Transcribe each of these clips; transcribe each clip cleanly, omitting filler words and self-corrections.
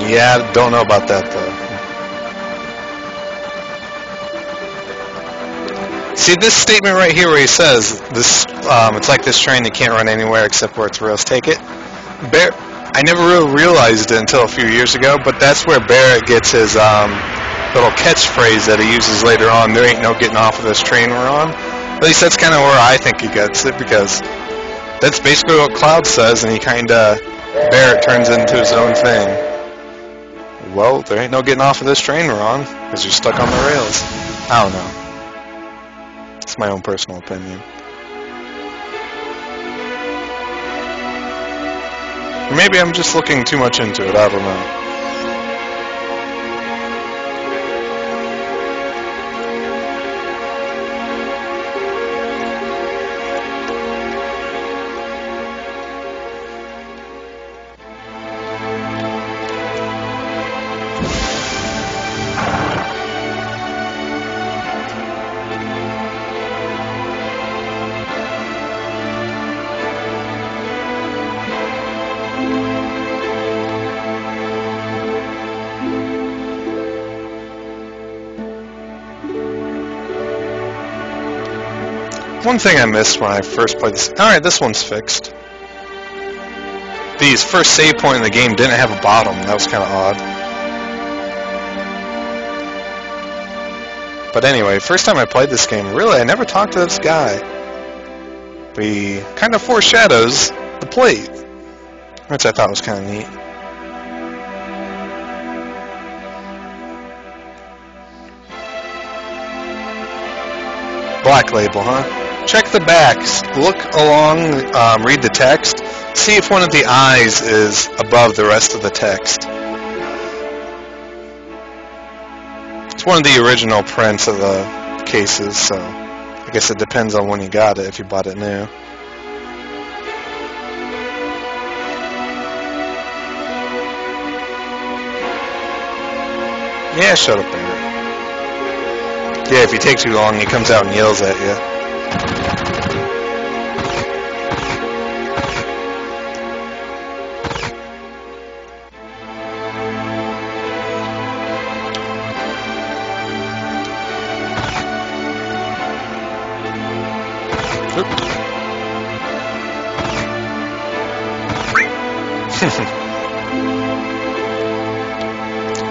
Yeah, don't know about that though. See this statement right here where he says this, it's like this train that can't run anywhere except where its rails take it. I never really realized it until a few years ago, but that's where Barrett gets his little catchphrase that he uses later on. There ain't no getting off of this train we're on. At least that's kind of where I think he gets it, because that's basically what Cloud says, and he kind of, Barrett turns into his own thing. Well, there ain't no getting off of this train we're on, because you're stuck on the rails. I don't know. It's my own personal opinion. Maybe I'm just looking too much into it, I don't know. One thing I missed when I first played this... Alright, this one's fixed. The first save point in the game didn't have a bottom. That was kind of odd. But anyway, first time I played this game, really, I never talked to this guy. But he kind of foreshadows the plate, which I thought was kind of neat. Black Label, huh? Check the backs, look along, read the text, see if one of the eyes is above the rest of the text. It's one of the original prints of the cases, so I guess it depends on when you got it, if you bought it new. Yeah, shut up, Barrett. Yeah, if you take too long, he comes out and yells at you.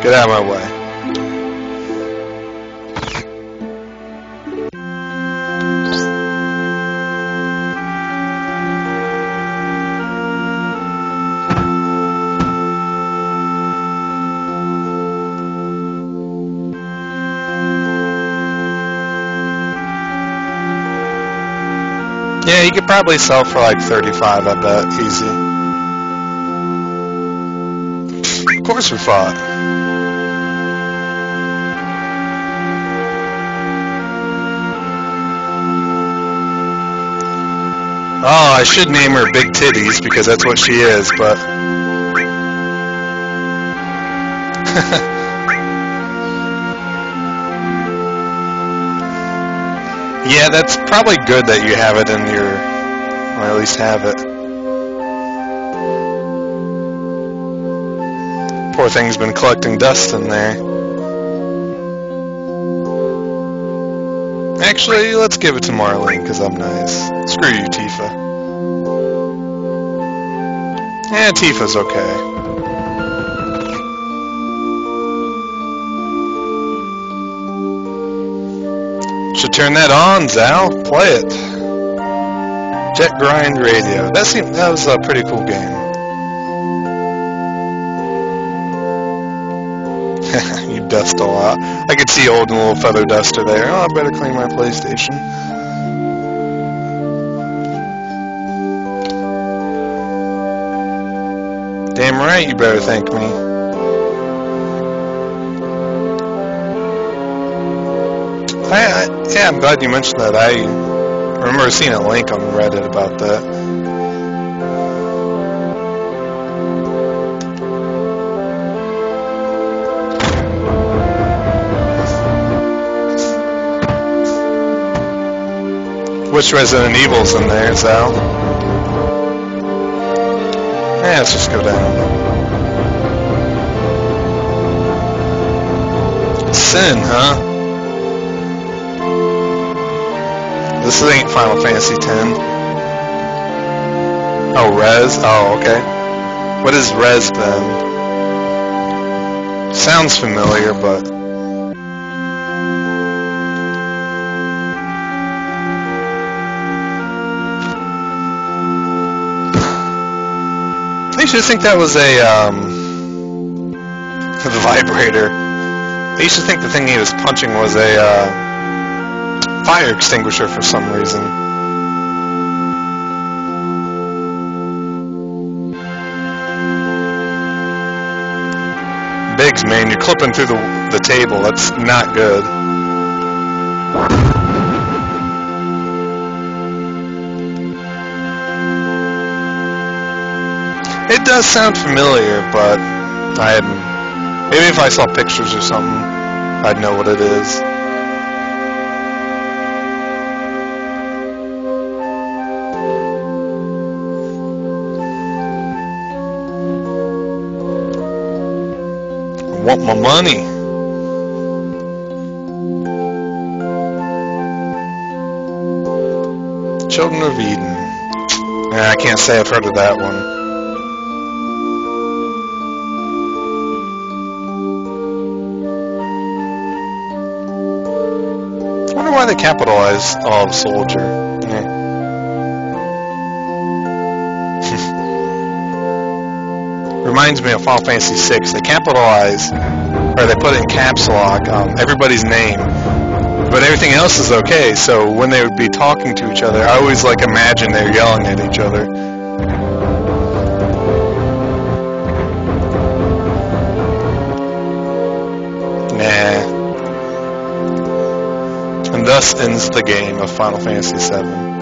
Get out of my way. Yeah, you could probably sell for like 35, I bet. Easy. Of course we fought. Oh, I should name her Big Titties because that's what she is, but... Yeah, that's probably good that you have it in your... or at least have it. Poor thing's been collecting dust in there. Actually, let's give it to Marlene, because I'm nice. Screw you, Tifa. Yeah, Tifa's okay. Should turn that on, Zal. Play it. Jet Grind Radio. That was a pretty cool game. You dust a lot. I could see old and little feather duster there. Oh, I better clean my PlayStation. Damn right, you better thank me. Yeah, I'm glad you mentioned that. I remember seeing a link on Reddit about that. Which Resident Evil's in there, Zal? Yeah, let's just go down. Sin, huh? This ain't Final Fantasy X. Oh, Rez? Oh, okay. What is Rez then? Sounds familiar, but... I used to think that was a, the vibrator. I used to think the thing he was punching was a, fire extinguisher for some reason. Biggs, man, you're clipping through the table. That's not good. It does sound familiar, but I hadn't... Maybe if I saw pictures or something, I'd know what it is. I want my money. Children of Eden. I can't say I've heard of that one. I wonder why they capitalized all of Soldier. Yeah. Reminds me of Final Fantasy VI. They capitalize, or they put in caps lock, everybody's name, but everything else is okay. So when they would be talking to each other, I always like imagine they're yelling at each other. Nah. And thus ends the game of Final Fantasy VII.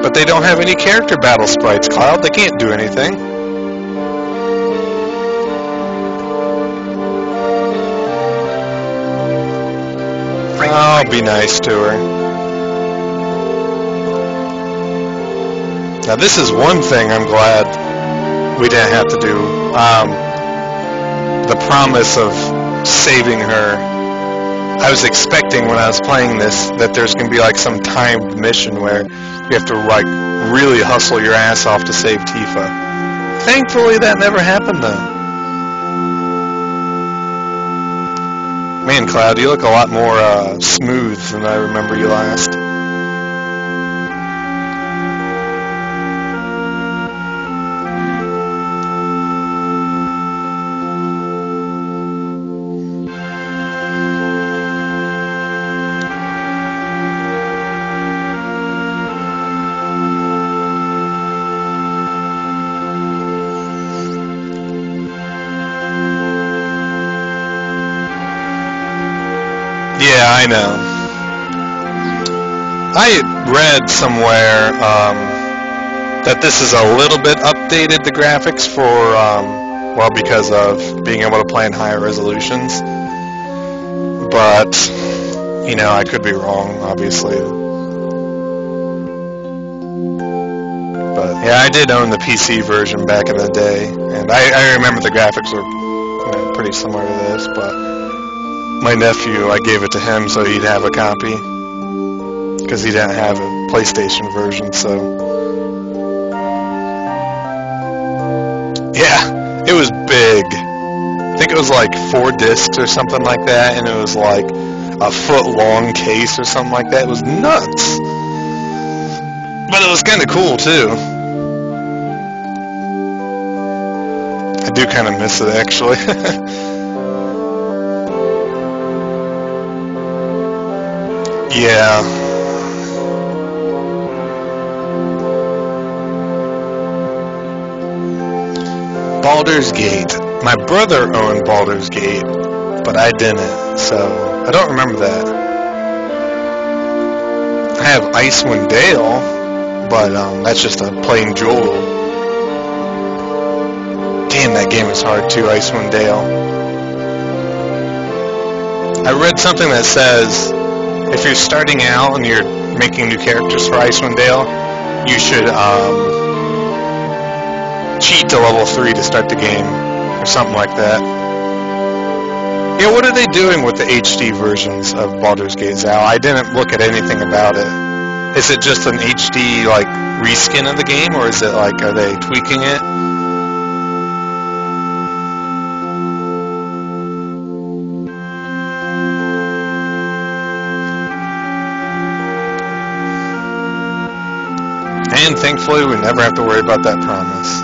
But they don't have any character battle sprites, Cloud. They can't do anything. I'll be nice to her. Now this is one thing I'm glad we didn't have to do. The promise of saving her. I was expecting when I was playing this that there's going to be like some timed mission where you have to like really hustle your ass off to save Tifa. Thankfully that never happened though. Man, Cloud, you look a lot more smooth than I remember you last. Yeah, I know. I read somewhere that this is a little bit updated, the graphics, for, well, because of being able to play in higher resolutions. But, you know, I could be wrong, obviously. But, yeah, I did own the PC version back in the day, and I remember the graphics were, you know, pretty similar to this, but... My nephew, I gave it to him so he'd have a copy, because he didn't have a PlayStation version, so... Yeah, it was big. I think it was like 4 discs or something like that, and it was like a foot-long case or something like that. It was nuts! But it was kind of cool, too. I do kind of miss it, actually. Yeah. Baldur's Gate. My brother owned Baldur's Gate, but I didn't, so I don't remember that. I have Icewind Dale, but that's just a plain jewel. Damn, that game is hard too, Icewind Dale. I read something that says if you're starting out and you're making new characters for Icewind Dale, you should cheat to level 3 to start the game, or something like that. Yeah, what are they doing with the HD versions of Baldur's Gate, Zal? I didn't look at anything about it. Is it just an HD, like, reskin of the game, or is it like, are they tweaking it? And thankfully, we never have to worry about that promise.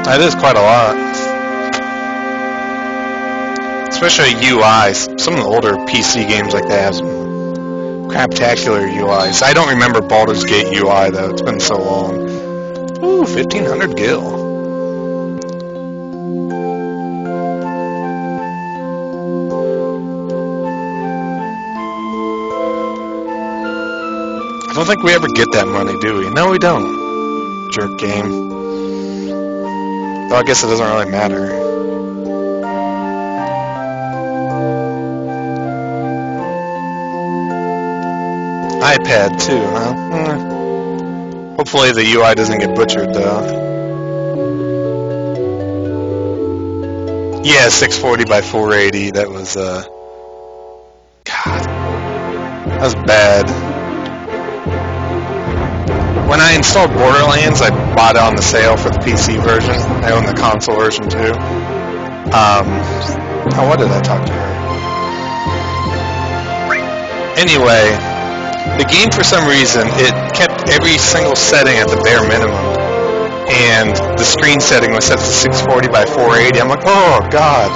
That is quite a lot. Especially UIs. Some of the older PC games like that have some craptacular UIs. I don't remember Baldur's Gate UI though, it's been so long. Ooh, 1500 gil. I don't think we ever get that money, do we? No, we don't. Jerk game. Well, I guess it doesn't really matter. iPad too, huh? Hopefully the UI doesn't get butchered though. Yeah, 640 by 480, that was, God, that was bad. When I installed Borderlands, I bought it on the sale for the PC version. I own the console version too. Oh, what did I talk to her? Anyway, the game, for some reason, it kept every single setting at the bare minimum. And the screen setting was set to 640 by 480. I'm like, oh, God.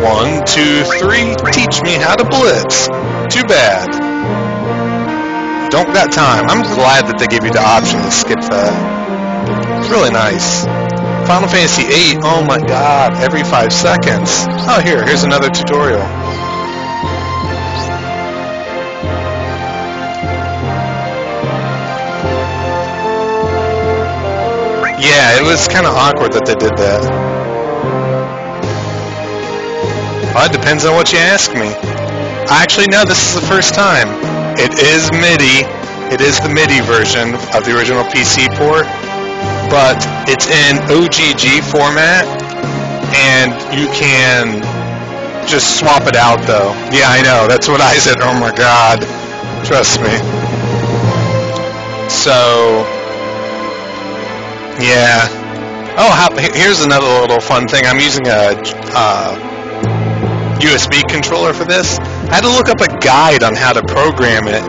1, 2, 3, teach me how to blitz. Too bad. Don't got time. I'm glad that they give you the option to skip that. It's really nice. Final Fantasy VIII, oh my god, every 5 seconds. Oh, here's another tutorial. Yeah, it was kind of awkward that they did that. Well, it depends on what you ask me. Actually, no, this is the first time. It is MIDI. It is the MIDI version of the original PC port, but it's in OGG format, and you can just swap it out, though. Yeah, I know. That's what I said. Oh, my God. Trust me. So, yeah. Oh, here's another little fun thing. I'm using a USB controller for this. I had to look up a guide on how to program it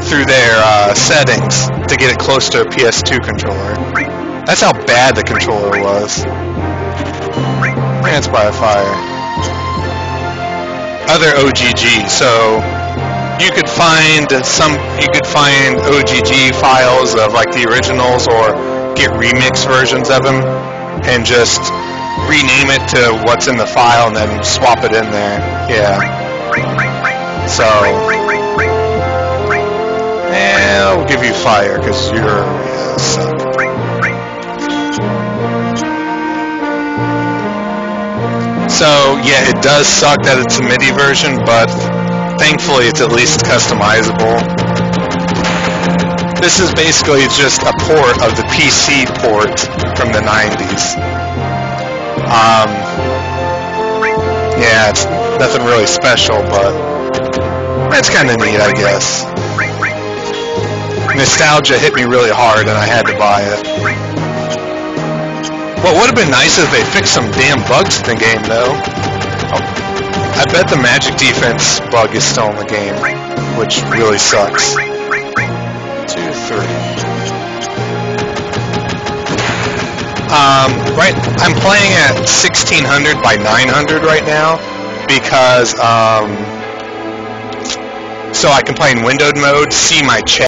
through their settings to get it close to a PS2 controller. That's how bad the controller was. And it's by a fire. Other OGG, so you could find OGG files of like the originals or get remix versions of them and just rename it to what's in the file and then swap it in there. Yeah. So, I'll give you fire because you're suck. So, yeah, it does suck that it's a MIDI version, but thankfully it's at least customizable. This is basically just a port of the PC port from the 90s. Yeah, it's nothing really special, but it's kind of neat, I guess. Nostalgia hit me really hard, and I had to buy it. What would have been nice is they fixed some damn bugs in the game, though. Oh, I bet the magic defense bug is still in the game, which really sucks. 2, 3. Right, I'm playing at 1600 by 900 right now because, so I can play in windowed mode, see my chat.